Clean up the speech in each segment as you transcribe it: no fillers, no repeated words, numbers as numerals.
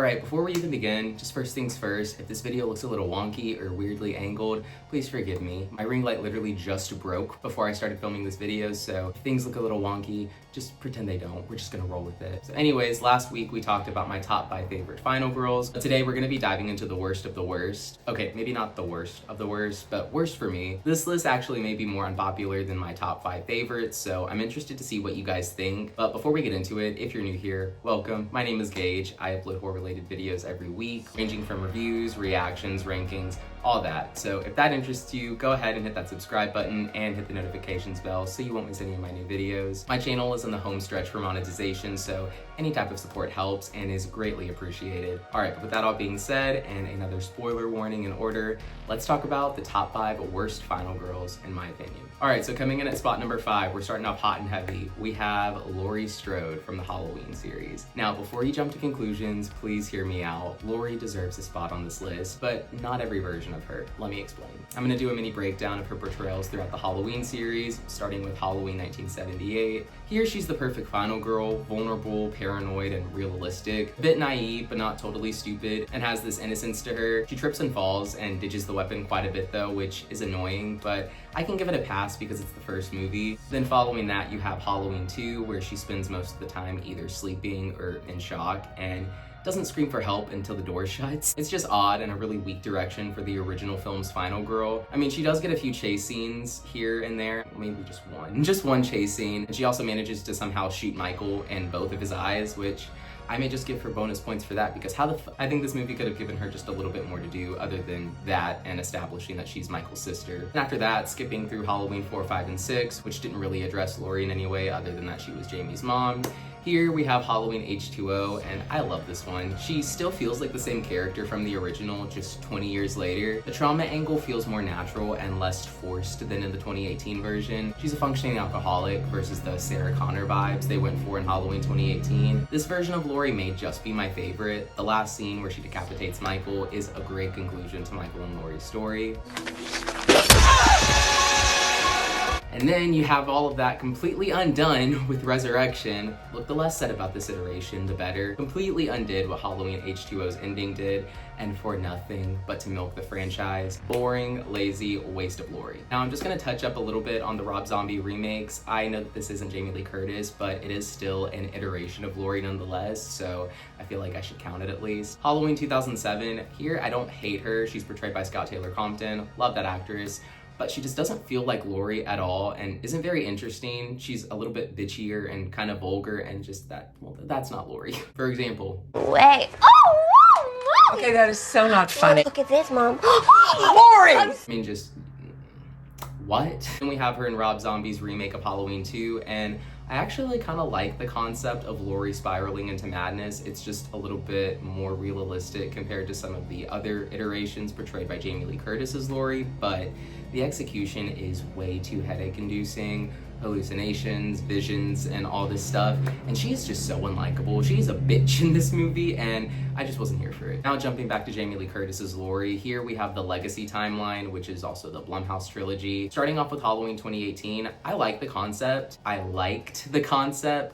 Alright, before we even begin, just first things first, if this video looks a little wonky or weirdly angled, please forgive me. My ring light literally just broke before I started filming this video, so if things look a little wonky, just pretend they don't. We're just gonna roll with it. So anyways, last week we talked about my top 5 favorite final girls, but today we're gonna be diving into the worst of the worst. Okay, maybe not the worst of the worst, but worst for me. This list actually may be more unpopular than my top 5 favorites, so I'm interested to see what you guys think. But before we get into it, if you're new here, welcome. My name is Gage. I upload horror-related videos every week, ranging from reviews, reactions, rankings, all that. So if that interests you, go ahead and hit that subscribe button and hit the notifications bell so you won't miss any of my new videos. My channel is in the home stretch for monetization, so any type of support helps and is greatly appreciated. All right, but with that all being said, and another spoiler warning in order, let's talk about the top 5 worst final girls in my opinion. All right, so coming in at spot number 5, we're starting off hot and heavy. We have Laurie Strode from the Halloween series. Now, before you jump to conclusions, please hear me out. Laurie deserves a spot on this list, but not every version of her. Let me explain. I'm gonna do a mini breakdown of her portrayals throughout the Halloween series, starting with Halloween 1978. Here, she's the perfect final girl, vulnerable, paranoid, and realistic. A bit naive, but not totally stupid, and has this innocence to her. She trips and falls and ditches the weapon quite a bit though, which is annoying, but I can give it a pass because it's the first movie. Then following that, you have Halloween 2, where she spends most of the time either sleeping or in shock, and doesn't scream for help until the door shuts. It's just odd and a really weak direction for the original film's final girl. I mean, she does get a few chase scenes here and there, maybe just one chase scene, and she also manages to somehow shoot Michael in both of his eyes, which I may just give her bonus points for that because I think this movie could have given her just a little bit more to do other than that and establishing that she's Michael's sister. And after that, skipping through Halloween 4, 5, and 6, which didn't really address Laurie in any way other than that she was Jamie's mom. Here we have Halloween H2O, and I love this one. She still feels like the same character from the original, just 20 years later. The trauma angle feels more natural and less forced than in the 2018 version. She's a functioning alcoholic versus the Sarah Connor vibes they went for in Halloween 2018. This version of Laurie may just be my favorite. The last scene where she decapitates Michael is a great conclusion to Michael and Laurie's story. And then you have all of that completely undone with Resurrection. Look, the less said about this iteration, the better. Completely undid what Halloween H2O's ending did, and for nothing but to milk the franchise. Boring, lazy, waste of Laurie. Now I'm just gonna touch up a little bit on the Rob Zombie remakes. I know that this isn't Jamie Lee Curtis, but it is still an iteration of Laurie nonetheless, so I feel like I should count it at least. Halloween 2007, here I don't hate her. She's portrayed by Scott Taylor Compton. Love that actress. But she just doesn't feel like Laurie at all and isn't very interesting. She's a little bit bitchier and kind of vulgar and just that, well, that's not Laurie. For example. Wait. Oh, Mom! Okay, that is so not funny. Look at this, Mom. Laurie! I mean, just, what? Then we have her in Rob Zombie's remake of Halloween 2, and I actually kind of like the concept of Laurie spiraling into madness. It's just a little bit more realistic compared to some of the other iterations portrayed by Jamie Lee Curtis as Laurie, but the execution is way too headache-inducing. Hallucinations, visions, and all this stuff. And she is just so unlikable. She's a bitch in this movie, and I just wasn't here for it. Now jumping back to Jamie Lee Curtis's Laurie, here we have the Legacy timeline, which is also the Blumhouse trilogy. Starting off with Halloween 2018, I liked the concept,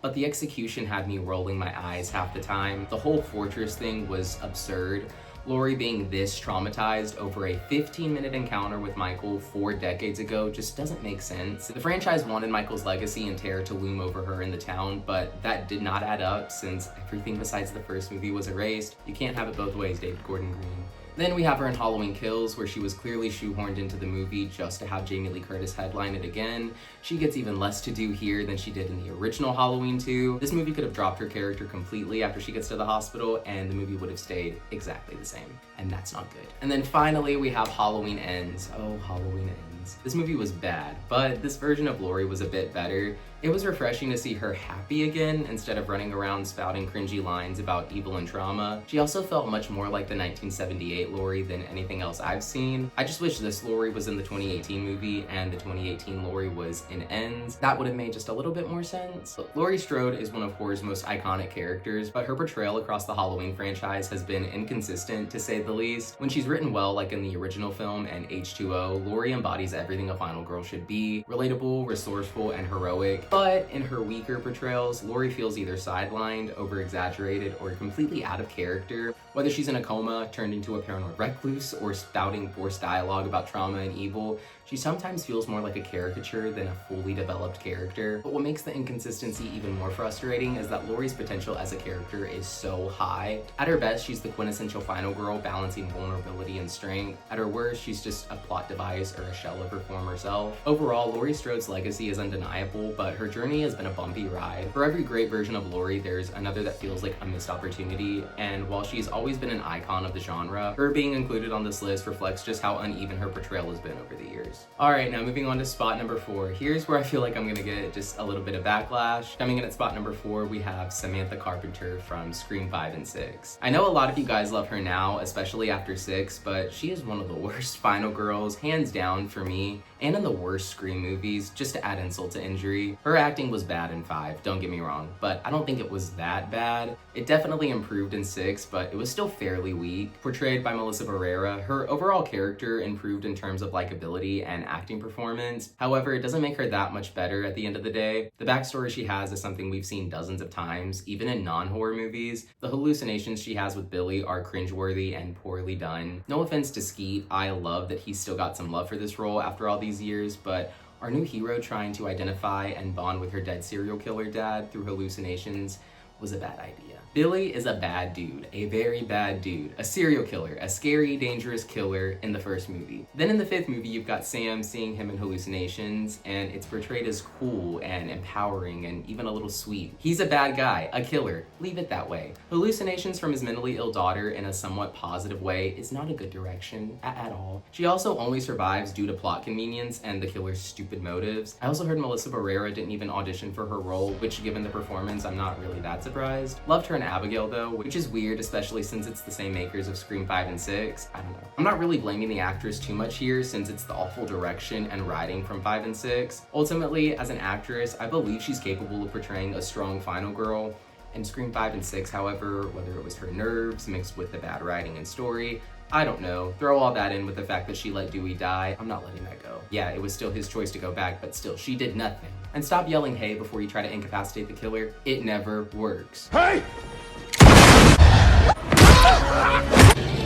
but the execution had me rolling my eyes half the time. The whole fortress thing was absurd. Laurie being this traumatized over a 15-minute encounter with Michael 4 decades ago just doesn't make sense. The franchise wanted Michael's legacy and terror to loom over her in the town, but that did not add up since everything besides the first movie was erased. You can't have it both ways, David Gordon Green. Then we have her in Halloween Kills, where she was clearly shoehorned into the movie just to have Jamie Lee Curtis headline it again. She gets even less to do here than she did in the original Halloween 2. This movie could have dropped her character completely after she gets to the hospital, and the movie would have stayed exactly the same. And that's not good. And then finally, we have Halloween Ends. Oh, Halloween Ends. This movie was bad, but this version of Laurie was a bit better. It was refreshing to see her happy again instead of running around spouting cringy lines about evil and trauma. She also felt much more like the 1978 Laurie than anything else I've seen. I just wish this Laurie was in the 2018 movie and the 2018 Laurie was in Ends. That would have made just a little bit more sense. But Laurie Strode is one of horror's most iconic characters, but her portrayal across the Halloween franchise has been inconsistent to say the least. When she's written well, like in the original film and H2O, Laurie embodies everything a final girl should be. Relatable, resourceful, and heroic. But in her weaker portrayals, Laurie feels either sidelined, over-exaggerated, or completely out of character. Whether she's in a coma, turned into a paranoid recluse, or spouting forced dialogue about trauma and evil, she sometimes feels more like a caricature than a fully developed character. But what makes the inconsistency even more frustrating is that Laurie's potential as a character is so high. At her best, she's the quintessential final girl balancing vulnerability and strength. At her worst, she's just a plot device or a shell of her former self. Overall, Laurie Strode's legacy is undeniable, but her journey has been a bumpy ride. For every great version of Laurie, there's another that feels like a missed opportunity, and while she's always been an icon of the genre, her being included on this list reflects just how uneven her portrayal has been over the years. Alright, now moving on to spot number 4. Here's where I feel like I'm gonna get just a little bit of backlash. Coming in at spot number 4, we have Samantha Carpenter from Scream 5 and 6. I know a lot of you guys love her now, especially after 6, but she is one of the worst final girls, hands down for me, and in the worst Scream movies, just to add insult to injury. Her acting was bad in 5, don't get me wrong, but I don't think it was that bad. It definitely improved in 6, but it was still fairly weak. Portrayed by Melissa Barrera, her overall character improved in terms of likability and acting performance. However, it doesn't make her that much better at the end of the day. The backstory she has is something we've seen dozens of times, even in non-horror movies. The hallucinations she has with Billy are cringeworthy and poorly done. No offense to Skeet, I love that he's still got some love for this role after all these years, but our new hero trying to identify and bond with her dead serial killer dad through hallucinations was a bad idea. Billy is a bad dude, a very bad dude, a serial killer, a scary, dangerous killer in the first movie. Then in the 5th movie, you've got Sam seeing him in hallucinations, and it's portrayed as cool and empowering and even a little sweet. He's a bad guy, a killer, leave it that way. Hallucinations from his mentally ill daughter in a somewhat positive way is not a good direction at all. She also only survives due to plot convenience and the killer's stupid motives. I also heard Melissa Barrera didn't even audition for her role, which given the performance, I'm not really that surprised. Loved her in Abigail though, which is weird, especially since it's the same makers of Scream 5 and 6. I don't know. I'm not really blaming the actress too much here since it's the awful direction and writing from 5 and 6. Ultimately, as an actress, I believe she's capable of portraying a strong final girl. In Scream 5 and 6, however, whether it was her nerves mixed with the bad writing and story, I don't know. Throw all that in with the fact that she let Dewey die, I'm not letting that go. Yeah, it was still his choice to go back, but still, she did nothing. And stop yelling hey before you try to incapacitate the killer. It never works. Hey!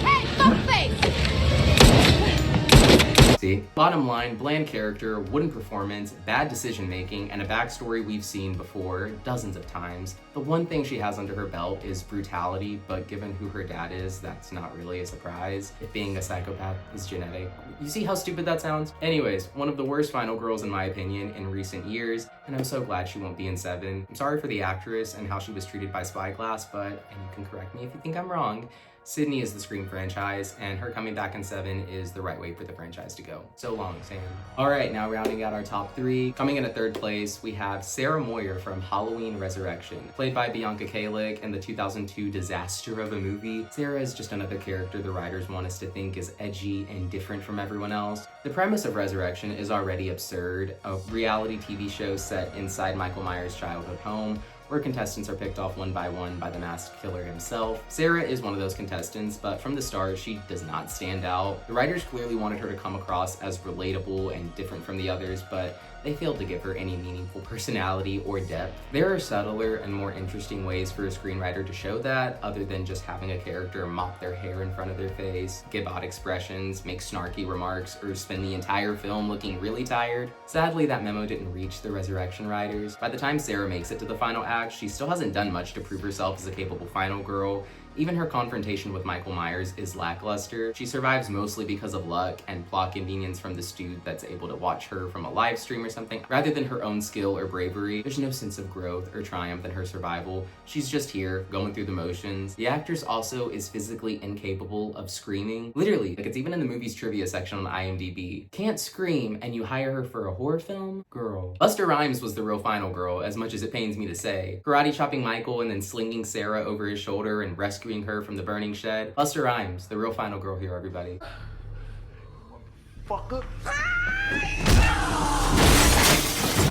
Hey, fuck face! See? Bottom line, bland character, wooden performance, bad decision making, and a backstory we've seen before dozens of times. The one thing she has under her belt is brutality, but given who her dad is, that's not really a surprise. If being a psychopath is genetic. You see how stupid that sounds? Anyways, one of the worst final girls in my opinion in recent years, and I'm so glad she won't be in 7. I'm sorry for the actress and how she was treated by Spyglass, but, and you can correct me if you think I'm wrong, Sydney is the Scream franchise, and her coming back in 7 is the right way for the franchise to go. So long, Sam. Alright, now rounding out our top 3. Coming in at 3rd place, we have Sarah Moyer from Halloween Resurrection. Played by Bianca Kalick in the 2002 disaster of a movie, Sarah is just another character the writers want us to think is edgy and different from everyone else. The premise of Resurrection is already absurd, a reality TV show set inside Michael Myers' childhood home, where contestants are picked off one by the masked killer himself. Sarah is one of those contestants, but from the start, she does not stand out. The writers clearly wanted her to come across as relatable and different from the others, but they failed to give her any meaningful personality or depth. There are subtler and more interesting ways for a screenwriter to show that, other than just having a character mop their hair in front of their face, give odd expressions, make snarky remarks, or spend the entire film looking really tired. Sadly, that memo didn't reach the Resurrection writers. By the time Sarah makes it to the final act, she still hasn't done much to prove herself as a capable final girl. Even her confrontation with Michael Myers is lackluster. She survives mostly because of luck and plot convenience from this dude that's able to watch her from a live stream or something. Rather than her own skill or bravery, there's no sense of growth or triumph in her survival. She's just here, going through the motions. The actress also is physically incapable of screaming. Literally, like it's even in the movie's trivia section on IMDb. Can't scream and you hire her for a horror film? Girl. Busta Rhymes was the real final girl, as much as it pains me to say. Karate chopping Michael and then slinging Sarah over his shoulder and rescuing her from the burning shed. Busta Rhymes, the real final girl here, everybody. Fucker.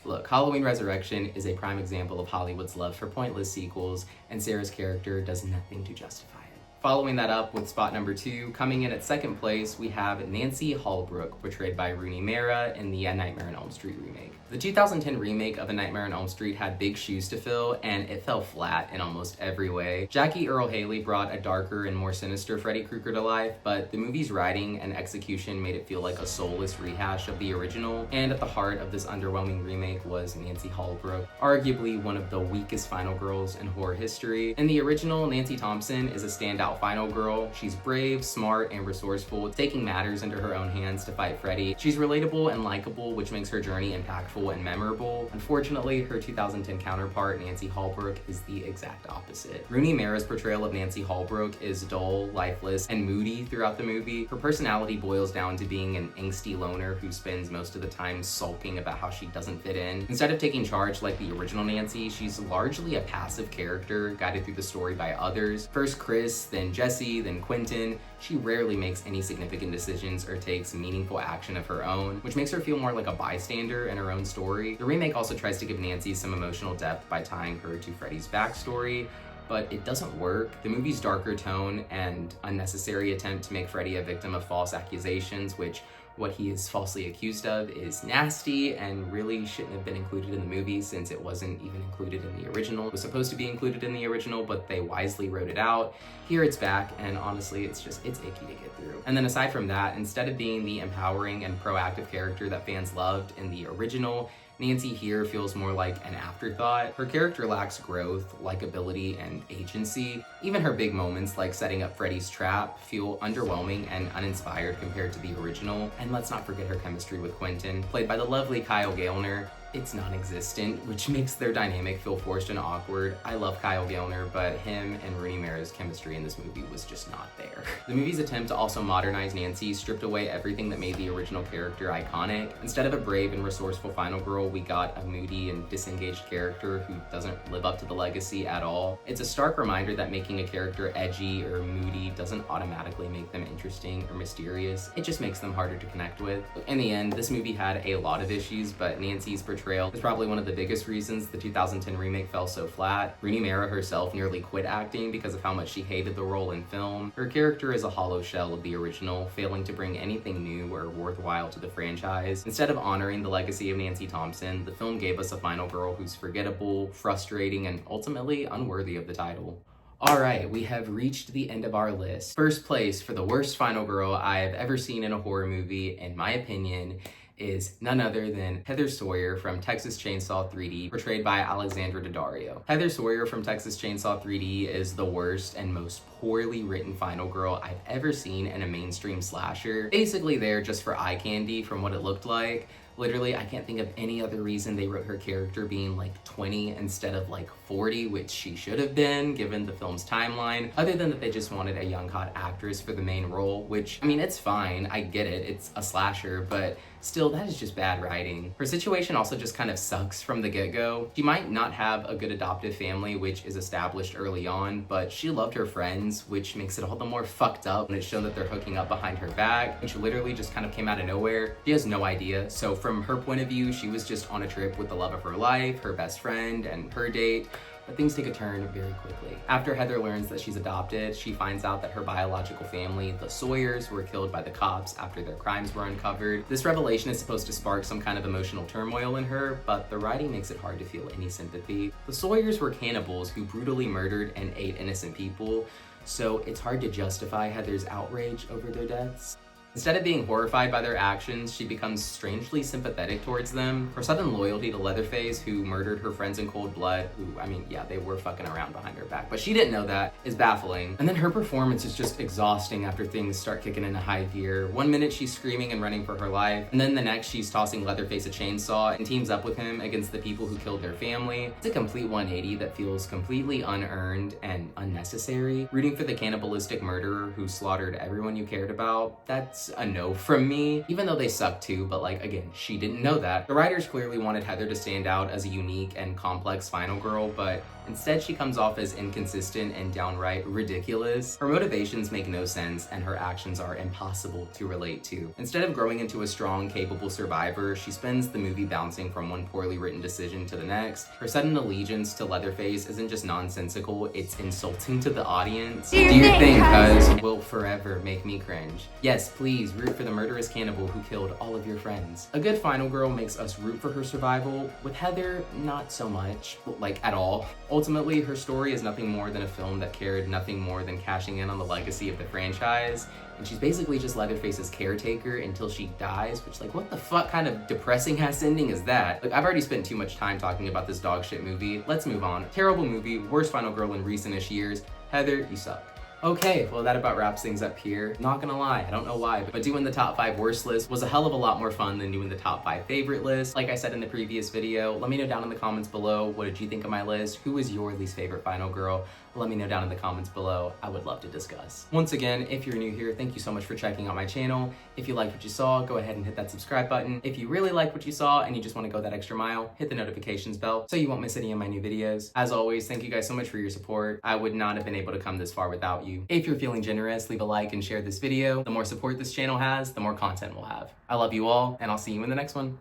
Look, Halloween Resurrection is a prime example of Hollywood's love for pointless sequels, and Sarah's character does nothing to justify it. Following that up with spot number 2, coming in at second place, we have Nancy Holbrook, portrayed by Rooney Mara in the Nightmare on Elm Street remake. The 2010 remake of A Nightmare on Elm Street had big shoes to fill, and it fell flat in almost every way. Jackie Earle Haley brought a darker and more sinister Freddy Krueger to life, but the movie's writing and execution made it feel like a soulless rehash of the original, and at the heart of this underwhelming remake was Nancy Holbrook, arguably one of the weakest final girls in horror history. In the original, Nancy Thompson is a standout final girl. She's brave, smart, and resourceful, taking matters into her own hands to fight Freddy. She's relatable and likable, which makes her journey impactful and memorable. Unfortunately, her 2010 counterpart, Nancy Holbrook, is the exact opposite. Rooney Mara's portrayal of Nancy Holbrook is dull, lifeless, and moody throughout the movie. Her personality boils down to being an angsty loner who spends most of the time sulking about how she doesn't fit in. Instead of taking charge like the original Nancy, she's largely a passive character, guided through the story by others. First Chris, then Jesse, then Quentin. She rarely makes any significant decisions or takes meaningful action of her own, which makes her feel more like a bystander in her own story. The remake also tries to give Nancy some emotional depth by tying her to Freddy's backstory, but it doesn't work. The movie's darker tone and unnecessary attempt to make Freddy a victim of false accusations, which what he is falsely accused of is nasty and really shouldn't have been included in the movie since it wasn't even included in the original. It was supposed to be included in the original, but they wisely wrote it out. Here it's back, and honestly, it's icky to get through. And then aside from that, instead of being the empowering and proactive character that fans loved in the original, Nancy here feels more like an afterthought. Her character lacks growth, likability, and agency. Even her big moments, like setting up Freddy's trap, feel underwhelming and uninspired compared to the original. And let's not forget her chemistry with Quentin, played by the lovely Kyle Gallner. It's non-existent, which makes their dynamic feel forced and awkward. I love Kyle Gallner, but him and Rooney Mara's chemistry in this movie was just not there. The movie's attempt to also modernize Nancy stripped away everything that made the original character iconic. Instead of a brave and resourceful final girl, we got a moody and disengaged character who doesn't live up to the legacy at all. It's a stark reminder that making a character edgy or moody doesn't automatically make them interesting or mysterious. It just makes them harder to connect with. In the end, this movie had a lot of issues, but Nancy's portrayal is probably one of the biggest reasons the 2010 remake fell so flat. Rooney Mara herself nearly quit acting because of how much she hated the role in film. Her character is a hollow shell of the original, failing to bring anything new or worthwhile to the franchise. Instead of honoring the legacy of Nancy Thompson, the film gave us a final girl who's forgettable, frustrating, and ultimately unworthy of the title. Alright, we have reached the end of our list. First place for the worst final girl I have ever seen in a horror movie, in my opinion, is none other than Heather Sawyer from Texas Chainsaw 3D, portrayed by Alexandra Daddario. Heather Sawyer from Texas Chainsaw 3D is the worst and most poorly written final girl I've ever seen in a mainstream slasher. Basically there just for eye candy from what it looked like. Literally, I can't think of any other reason they wrote her character being like 20 instead of like 40, which she should have been given the film's timeline, other than that they just wanted a young hot actress for the main role, which, I mean, it's fine, I get it, it's a slasher, but still, that is just bad writing. Her situation also just kind of sucks from the get-go. She might not have a good adoptive family, which is established early on, but she loved her friends, which makes it all the more fucked up when it's shown that they're hooking up behind her back, which literally just kind of came out of nowhere. She has no idea, so from her point of view, she was just on a trip with the love of her life, her best friend, and her date. But things take a turn very quickly. After Heather learns that she's adopted, she finds out that her biological family, the Sawyers, were killed by the cops after their crimes were uncovered. This revelation is supposed to spark some kind of emotional turmoil in her, but the writing makes it hard to feel any sympathy. The Sawyers were cannibals who brutally murdered and ate innocent people, so it's hard to justify Heather's outrage over their deaths. Instead of being horrified by their actions, she becomes strangely sympathetic towards them. Her sudden loyalty to Leatherface, who murdered her friends in cold blood, who, I mean, yeah, they were fucking around behind her back, but she didn't know that, is baffling. And then her performance is just exhausting after things start kicking into high gear. One minute she's screaming and running for her life, and then the next she's tossing Leatherface a chainsaw and teams up with him against the people who killed their family. It's a complete 180 that feels completely unearned and unnecessary. Rooting for the cannibalistic murderer who slaughtered everyone you cared about, that's a no from me, even though they suck too, but like, again, she didn't know that. The writers clearly wanted Heather to stand out as a unique and complex final girl, but Instead, she comes off as inconsistent and downright ridiculous. Her motivations make no sense, and her actions are impossible to relate to. Instead of growing into a strong, capable survivor, she spends the movie bouncing from one poorly written decision to the next. Her sudden allegiance to Leatherface isn't just nonsensical, it's insulting to the audience. Do your thing, cuz will forever make me cringe. Yes, please root for the murderous cannibal who killed all of your friends. A good final girl makes us root for her survival. With Heather, not so much, like at all. Ultimately, her story is nothing more than a film that cared nothing more than cashing in on the legacy of the franchise, and she's basically just Leatherface's caretaker until she dies, which, like, what the fuck kind of depressing ass ending is that? Like, I've already spent too much time talking about this dog shit movie. Let's move on. Terrible movie, worst final girl in recent-ish years. Heather, you suck. Okay, well that about wraps things up here. Not gonna lie, I don't know why, but doing the top 5 worst list was a hell of a lot more fun than doing the top 5 favorite list. Like I said in the previous video, let me know down in the comments below, what did you think of my list? Who was your least favorite final girl? Let me know down in the comments below. I would love to discuss. Once again, if you're new here, thank you so much for checking out my channel. If you liked what you saw, go ahead and hit that subscribe button. If you really like what you saw and you just want to go that extra mile, hit the notifications bell so you won't miss any of my new videos. As always, thank you guys so much for your support. I would not have been able to come this far without you. If you're feeling generous, leave a like and share this video. The more support this channel has, the more content we'll have. I love you all, and I'll see you in the next one.